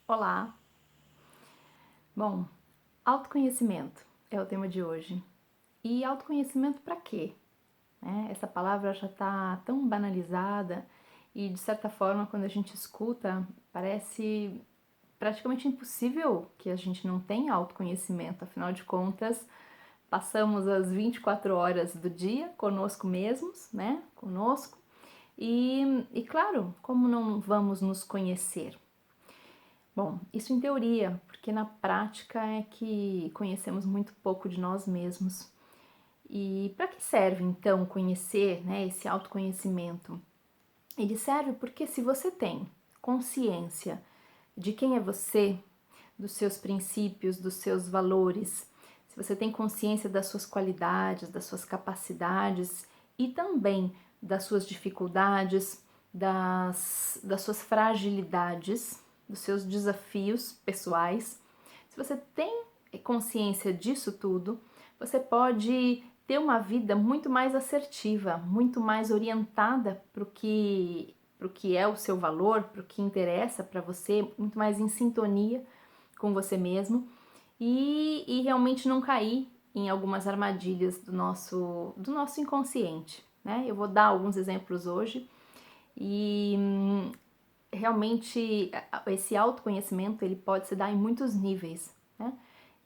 Olá! Bom, autoconhecimento é o tema de hoje. E autoconhecimento para quê? Essa palavra já está tão banalizada e, de certa forma, quando a gente escuta, parece praticamente impossível que a gente não tenha autoconhecimento. Afinal de contas, passamos as 24 horas do dia conosco mesmos, né? Conosco. E claro, como não vamos nos conhecer? Bom, isso em teoria, porque na prática é que conhecemos muito pouco de nós mesmos. E para que serve então conhecer, né, esse autoconhecimento? Ele serve porque se você tem consciência de quem é você, dos seus princípios, dos seus valores, se você tem consciência das suas qualidades, das suas capacidades e também das suas dificuldades, das suas fragilidades, dos seus desafios pessoais, se você tem consciência disso tudo, você pode ter uma vida muito mais assertiva, muito mais orientada para o que é o seu valor, para o que interessa para você, muito mais em sintonia com você mesmo e realmente não cair em algumas armadilhas do nosso inconsciente, né? Eu vou dar alguns exemplos hoje e realmente esse autoconhecimento ele pode se dar em muitos níveis, né?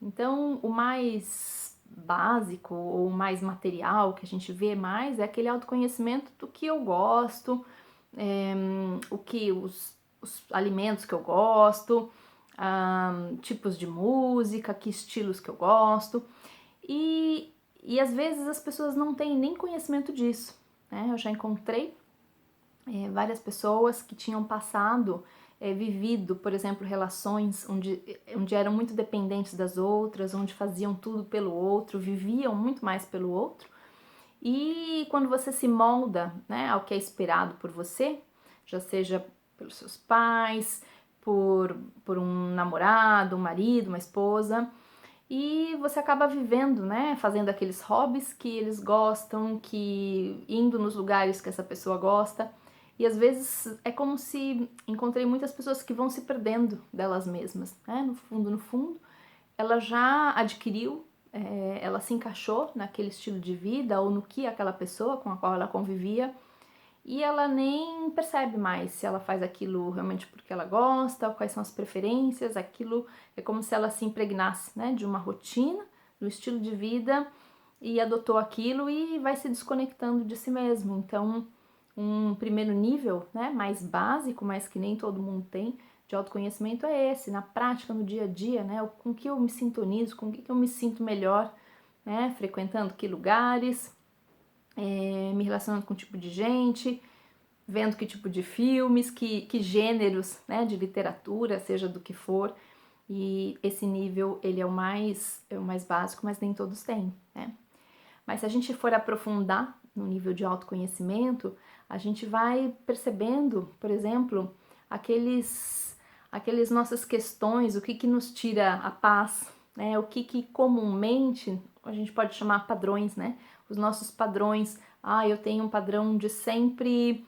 Então, o mais básico ou mais material que a gente vê mais é aquele autoconhecimento do que eu gosto, os alimentos que eu gosto, tipos de música, que estilos que eu gosto. E às vezes as pessoas não têm nem conhecimento disso, né? Eu já encontrei várias pessoas que tinham passado, vivido, por exemplo, relações onde eram muito dependentes das outras, onde faziam tudo pelo outro, viviam muito mais pelo outro. E quando você se molda, né, ao que é esperado por você, já seja pelos seus pais, por um namorado, um marido, uma esposa, e você acaba vivendo, né, fazendo aqueles hobbies que eles gostam, que indo nos lugares que essa pessoa gosta. E às vezes é como se encontrei muitas pessoas que vão se perdendo delas mesmas, né? No fundo, ela já adquiriu, ela se encaixou naquele estilo de vida ou no que aquela pessoa com a qual ela convivia e ela nem percebe mais se ela faz aquilo realmente porque ela gosta, quais são as preferências, aquilo é como se ela se impregnasse, né, de uma rotina, do estilo de vida e adotou aquilo e vai se desconectando de si mesmo. Então, um primeiro nível, né, mais básico, mas que nem todo mundo tem, de autoconhecimento é esse, na prática, no dia a dia, né, com que eu me sintonizo, com que eu me sinto melhor, né, frequentando que lugares, me relacionando com que tipo de gente, vendo que tipo de filmes, que gêneros, né, de literatura, seja do que for, e esse nível ele é o mais básico, mas nem todos têm, né? Mas se a gente for aprofundar no nível de autoconhecimento, a gente vai percebendo, por exemplo, aqueles nossas questões, o que nos tira a paz, né? O que comumente a gente pode chamar padrões, né? Os nossos padrões. Ah, eu tenho um padrão de sempre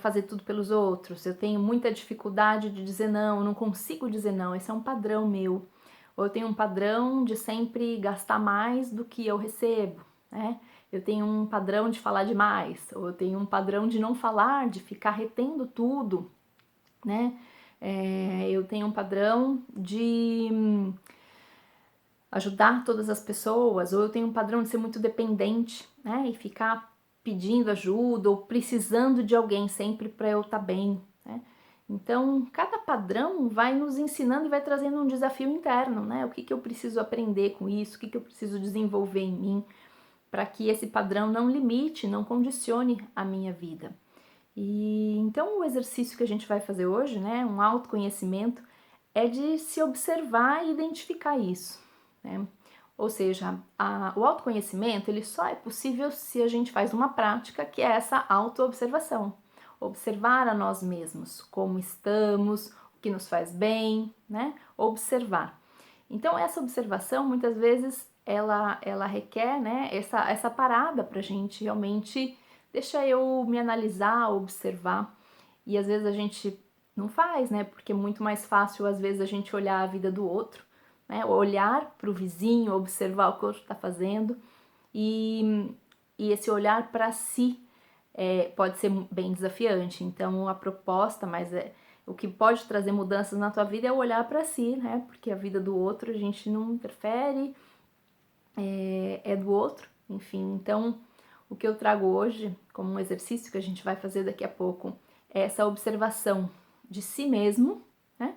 fazer tudo pelos outros. Eu tenho muita dificuldade de dizer não, eu não consigo dizer não. Esse é um padrão meu. Ou eu tenho um padrão de sempre gastar mais do que eu recebo, né? Eu tenho um padrão de falar demais, ou eu tenho um padrão de não falar, de ficar retendo tudo, né? Eu tenho um padrão de ajudar todas as pessoas, ou eu tenho um padrão de ser muito dependente, né? E ficar pedindo ajuda ou precisando de alguém sempre para eu estar bem, né? Então, cada padrão vai nos ensinando e vai trazendo um desafio interno, né? O que eu preciso aprender com isso, o que eu preciso desenvolver em mim, para que esse padrão não limite, não condicione a minha vida. E então o exercício que a gente vai fazer hoje, né, um autoconhecimento, é de se observar e identificar isso, né? Ou seja, o autoconhecimento ele só é possível se a gente faz uma prática que é essa autoobservação. Observar a nós mesmos, como estamos, o que nos faz bem, né? Observar. Então essa observação muitas vezes ela requer, né, essa parada para a gente realmente deixa eu me analisar, observar. E às vezes a gente Não faz, né? Porque é muito mais fácil, às vezes, a gente olhar a vida do outro, né? Olhar para o vizinho, observar o que o outro está fazendo e esse olhar para si pode ser bem desafiante. Então, a proposta, o que pode trazer mudanças na tua vida é o olhar para si, né? Porque a vida do outro a gente não interfere, é do outro, enfim. Então, o que eu trago hoje, como um exercício que a gente vai fazer daqui a pouco, é essa observação de si mesmo, né?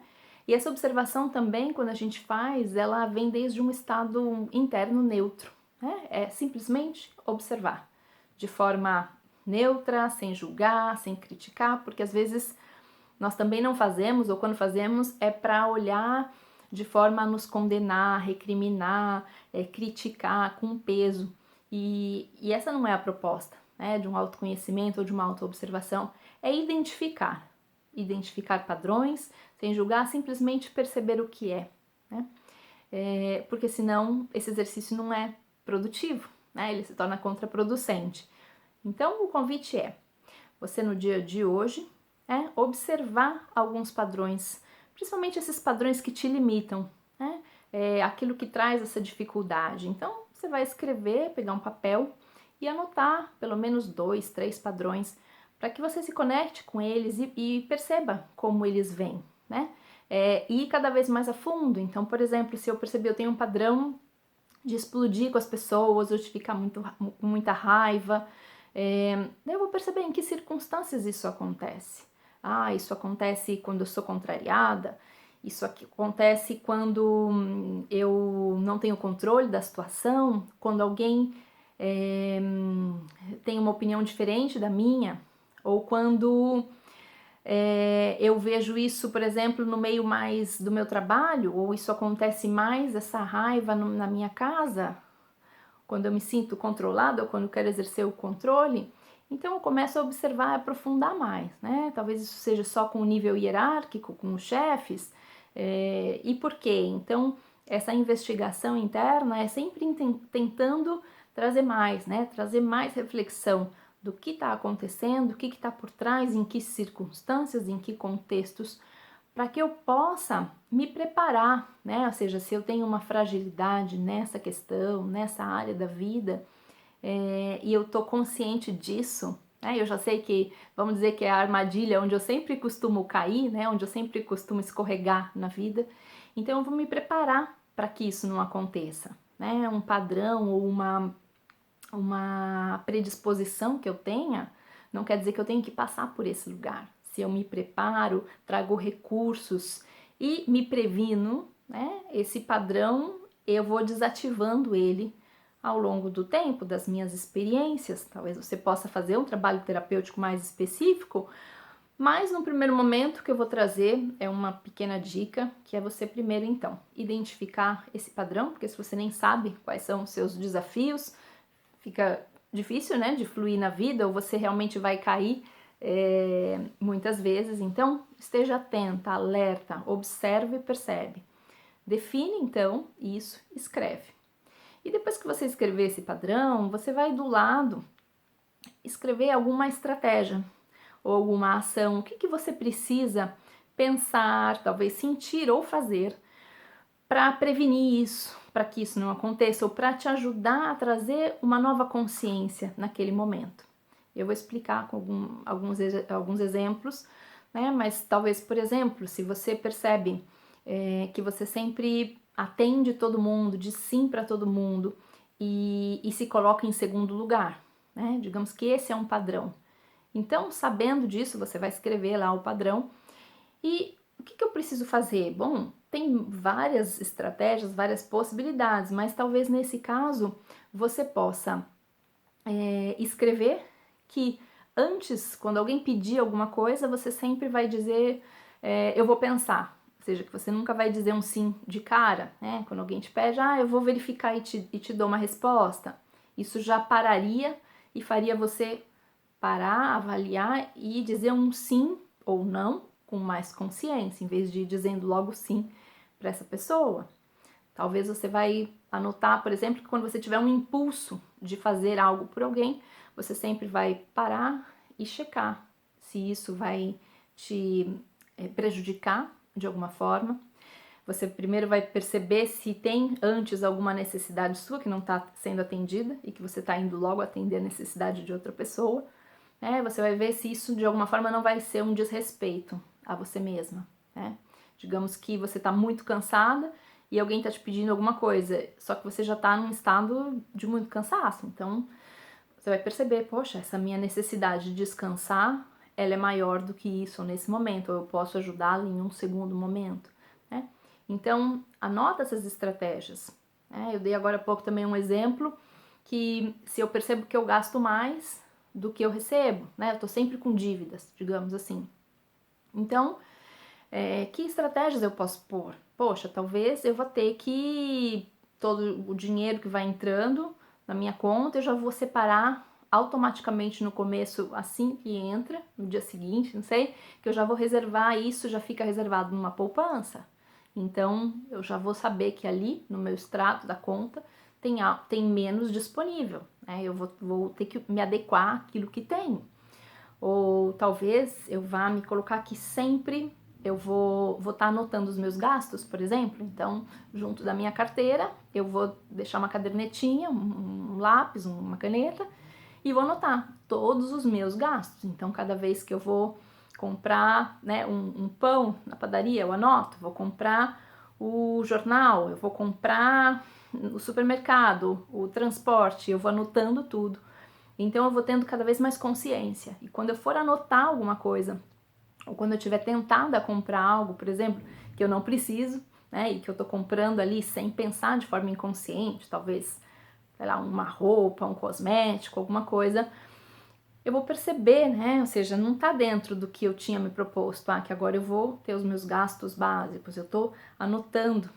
E essa observação também, quando a gente faz, ela vem desde um estado interno neutro, né? É simplesmente observar, de forma neutra, sem julgar, sem criticar, porque às vezes nós também não fazemos, ou quando fazemos é para olhar de forma a nos condenar, recriminar, criticar com peso. E essa não é a proposta, né, de um autoconhecimento ou de uma autoobservação, é identificar. Identificar padrões, sem julgar, simplesmente perceber o que é, né? Porque senão esse exercício não é produtivo, né? Ele se torna contraproducente. Então o convite é, você no dia de hoje, observar alguns padrões, principalmente esses padrões que te limitam, né? Aquilo que traz essa dificuldade. Então, você vai escrever, pegar um papel e anotar pelo menos 2, 3 padrões para que você se conecte com eles e perceba como eles vêm, né? E ir cada vez mais a fundo. Então, por exemplo, se eu perceber eu tenho um padrão de explodir com as pessoas, ou de ficar com muita raiva, eu vou perceber em que circunstâncias isso acontece. Isso acontece quando eu sou contrariada, isso aqui acontece quando eu não tenho controle da situação, quando alguém tem uma opinião diferente da minha, ou quando eu vejo isso, por exemplo, no meio mais do meu trabalho, ou isso acontece mais, essa raiva na minha casa, quando eu me sinto controlada ou quando eu quero exercer o controle. Então eu começo a observar e aprofundar mais, né? Talvez isso seja só com o nível hierárquico, com os chefes. E por quê? Então essa investigação interna é sempre tentando trazer mais, né? Trazer mais reflexão do que está acontecendo, o que está por trás, em que circunstâncias, em que contextos, para que eu possa me preparar, né? Ou seja, se eu tenho uma fragilidade nessa questão, nessa área da vida, e eu tô consciente disso, né? Eu já sei que, vamos dizer que é a armadilha onde eu sempre costumo cair, né? Onde eu sempre costumo escorregar na vida. Então eu vou me preparar para que isso não aconteça, né? Um padrão ou uma predisposição que eu tenha, não quer dizer que eu tenho que passar por esse lugar. Se eu me preparo, trago recursos e me previno, né, esse padrão eu vou desativando ele ao longo do tempo, das minhas experiências. Talvez você possa fazer um trabalho terapêutico mais específico, mas no primeiro momento que eu vou trazer é uma pequena dica, que é você primeiro então identificar esse padrão, porque se você nem sabe quais são os seus desafios, fica difícil, né, de fluir na vida, ou você realmente vai cair muitas vezes. Então, esteja atenta, alerta, observe e percebe. Define, então, isso, escreve. E depois que você escrever esse padrão, você vai do lado escrever alguma estratégia ou alguma ação. O que você precisa pensar, talvez sentir ou fazer para prevenir isso, para que isso não aconteça, ou para te ajudar a trazer uma nova consciência naquele momento. Eu vou explicar com alguns exemplos, né? Mas talvez, por exemplo, se você percebe que você sempre atende todo mundo, diz sim para todo mundo e se coloca em segundo lugar, né? Digamos que esse é um padrão. Então, sabendo disso, você vai escrever lá o padrão. E o que eu preciso fazer? Bom, tem várias estratégias, várias possibilidades, mas talvez nesse caso você possa escrever que antes, quando alguém pedir alguma coisa, você sempre vai dizer eu vou pensar. Ou seja, que você nunca vai dizer um sim de cara, né? Quando alguém te pede, eu vou verificar e te dou uma resposta. Isso já pararia e faria você parar, avaliar e dizer um sim ou não com mais consciência, em vez de ir dizendo logo sim para essa pessoa. Talvez você vai anotar, por exemplo, que quando você tiver um impulso de fazer algo por alguém, você sempre vai parar e checar se isso vai te prejudicar de alguma forma. Você primeiro vai perceber se tem antes alguma necessidade sua que não está sendo atendida e que você está indo logo atender a necessidade de outra pessoa. Você vai ver se isso de alguma forma não vai ser um desrespeito a você mesma. Digamos que você está muito cansada e alguém está te pedindo alguma coisa, só que você já está num estado de muito cansaço. Então você vai perceber, poxa, essa minha necessidade de descansar, ela é maior do que isso nesse momento, ou eu posso ajudá-la em um segundo momento. Então, anota essas estratégias. Eu dei agora há pouco também um exemplo que se eu percebo que eu gasto mais do que eu recebo, eu tô sempre com dívidas, digamos assim. Então, que estratégias eu posso pôr? Poxa, talvez eu vou ter que todo o dinheiro que vai entrando na minha conta, eu já vou separar automaticamente no começo, assim que entra, no dia seguinte, não sei, que eu já vou reservar isso, já fica reservado numa poupança. Então, eu já vou saber que ali, no meu extrato da conta, tem menos disponível. Eu vou ter que me adequar àquilo que tem. Ou talvez eu vá me colocar que sempre eu vou estar anotando os meus gastos, por exemplo. Então, junto da minha carteira, eu vou deixar uma cadernetinha, um lápis, uma caneta, e vou anotar todos os meus gastos. Então, cada vez que eu vou comprar um pão na padaria, eu anoto. Vou comprar o jornal, eu vou comprar o supermercado, o transporte, eu vou anotando tudo. Então eu vou tendo cada vez mais consciência. E quando eu for anotar alguma coisa, ou quando eu tiver tentada a comprar algo, por exemplo, que eu não preciso, e que eu tô comprando ali sem pensar de forma inconsciente, talvez, sei lá, uma roupa, um cosmético, alguma coisa, eu vou perceber, ou seja, não tá dentro do que eu tinha me proposto, que agora eu vou ter os meus gastos básicos, eu tô anotando,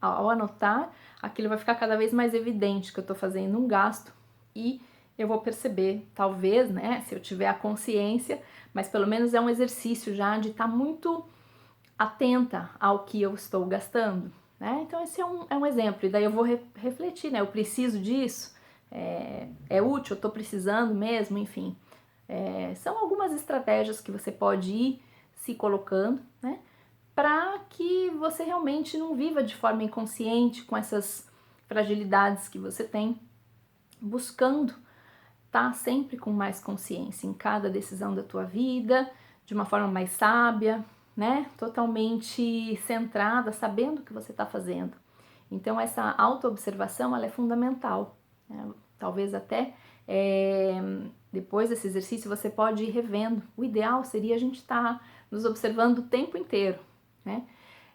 Ao anotar, aquilo vai ficar cada vez mais evidente que eu tô fazendo um gasto e eu vou perceber, talvez, se eu tiver a consciência, mas pelo menos é um exercício já de estar muito atenta ao que eu estou gastando, Então esse é um exemplo, e daí eu vou refletir, eu preciso disso? É útil? Eu tô precisando mesmo? Enfim, são algumas estratégias que você pode ir se colocando, para que você realmente não viva de forma inconsciente com essas fragilidades que você tem, buscando estar sempre com mais consciência em cada decisão da tua vida, de uma forma mais sábia, totalmente centrada, sabendo o que você está fazendo. Então essa autoobservação, ela é fundamental. Talvez até depois desse exercício você pode ir revendo. O ideal seria a gente estar nos observando o tempo inteiro,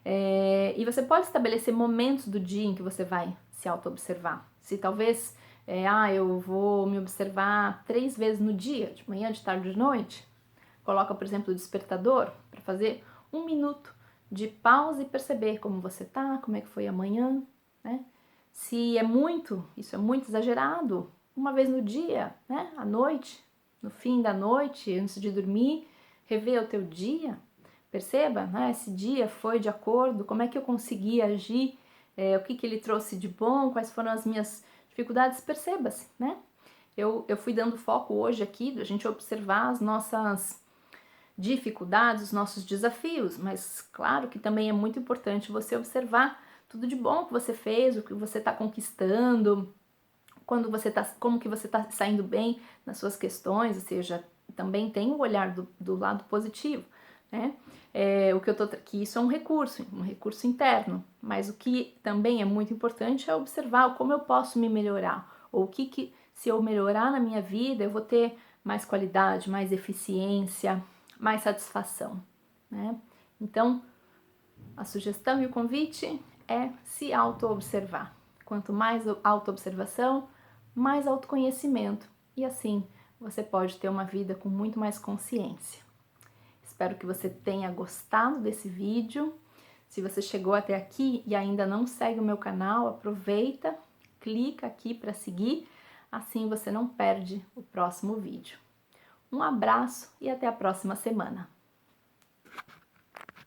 e você pode estabelecer momentos do dia em que você vai se auto-observar. Se talvez, eu vou me observar 3 vezes no dia, de manhã, de tarde, de noite. Coloca, por exemplo, o despertador para fazer 1 minuto de pausa e perceber como você tá, como é que foi amanhã, Se é muito, isso é muito exagerado, 1 vez no dia, à noite, no fim da noite, antes de dormir, rever o teu dia. Perceba, esse dia foi de acordo, como é que eu consegui agir, o que ele trouxe de bom, quais foram as minhas dificuldades, perceba-se, Eu fui dando foco hoje aqui, da gente observar as nossas dificuldades, os nossos desafios, mas claro que também é muito importante você observar tudo de bom que você fez, o que você está conquistando, como que você está saindo bem nas suas questões, ou seja, também tem o olhar do lado positivo, que isso é um recurso interno, mas o que também é muito importante é observar como eu posso me melhorar, ou se eu melhorar na minha vida, eu vou ter mais qualidade, mais eficiência, mais satisfação, Então, a sugestão e o convite é se auto-observar. Quanto mais auto-observação, mais autoconhecimento. E assim, você pode ter uma vida com muito mais consciência. Espero que você tenha gostado desse vídeo. Se você chegou até aqui e ainda não segue o meu canal, aproveita, clica aqui para seguir, assim você não perde o próximo vídeo. Um abraço e até a próxima semana.